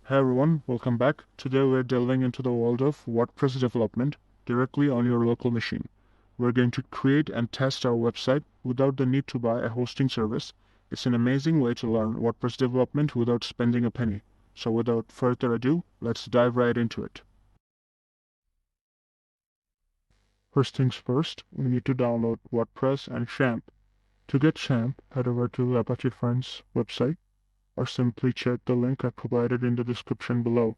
Hey everyone, welcome back. Today we're delving into the world of WordPress development directly on your local machine. We're going to create and test our website without the need to buy a hosting service. It's an amazing way to learn WordPress development without spending a penny. So without further ado, let's dive right into it. First things first, we need to download WordPress and XAMPP. To get XAMPP, head over to Apache Friends website or simply check the link I provided in the description below.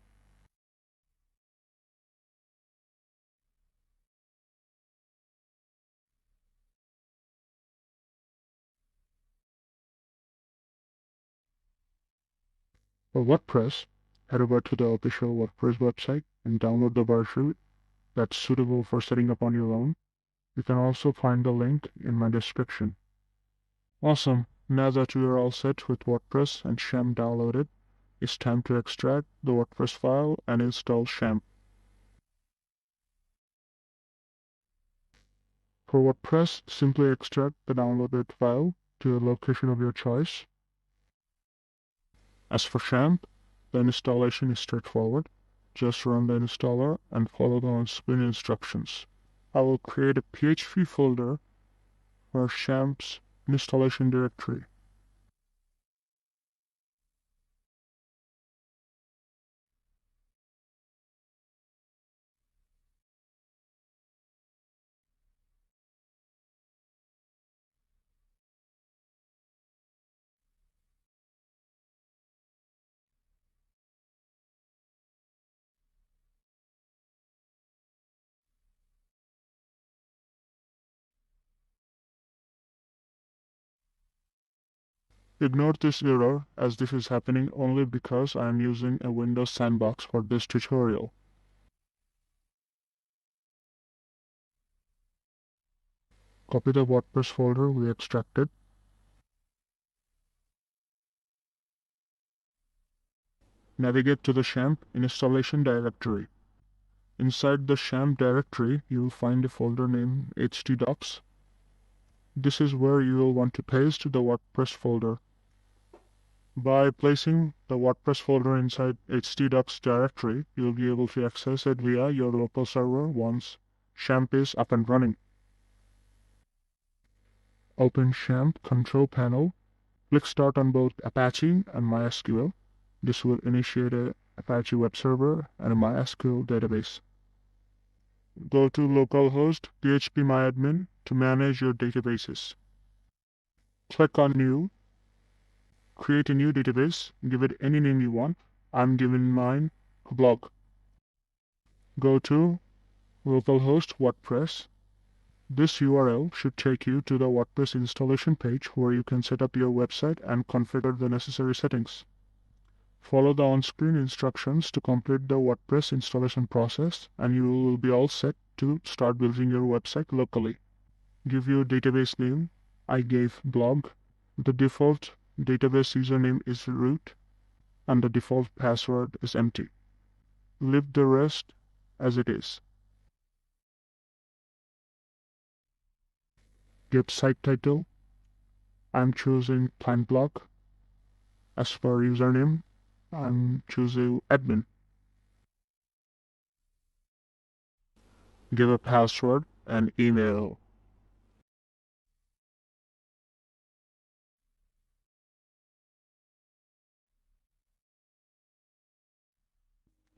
For WordPress, head over to the official WordPress website and download the version that's suitable for setting up on your own. You can also find the link in my description. Awesome! Now that we are all set with WordPress and XAMPP downloaded, it's time to extract the WordPress file and install XAMPP. For WordPress, simply extract the downloaded file to a location of your choice. As for XAMPP, the installation is straightforward. Just run the installer and follow the on-screen instructions. I will create a PHP folder for XAMPP's installation directory. Ignore this error as this is happening only because I am using a Windows sandbox for this tutorial. Copy the WordPress folder we extracted. Navigate to the XAMPP installation directory. Inside the XAMPP directory, you will find a folder named htdocs. This is where you will want to paste the WordPress folder. By placing the WordPress folder inside htdocs directory, you will be able to access it via your local server once XAMPP is up and running. Open XAMPP control panel. Click Start on both Apache and MySQL. This will initiate a Apache web server and a MySQL database. Go to localhost phpMyAdmin to manage your databases. Click on New. Create a new database. Give it any name you want. I'm giving mine blog. Go to localhost WordPress. This URL should take you to the WordPress installation page where you can set up your website and configure the necessary settings. Follow the on-screen instructions to complete the WordPress installation process and you will be all set to start building your website locally. Give your database name. I gave blog. The default database username is root and the default password is empty. Leave the rest as it is. Give site title. I'm choosing client blog. As for username, I'm choosing admin. Give a password and email.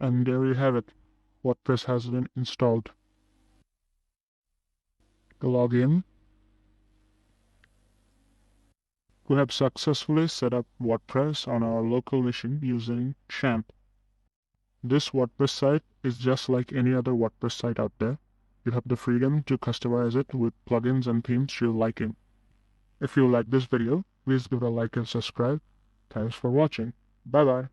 And there you have it. WordPress has been installed. Log in. We have successfully set up WordPress on our local machine using XAMPP. This WordPress site is just like any other WordPress site out there. You have the freedom to customize it with plugins and themes you like in. If you like this video, please give it a like and subscribe. Thanks for watching. Bye bye.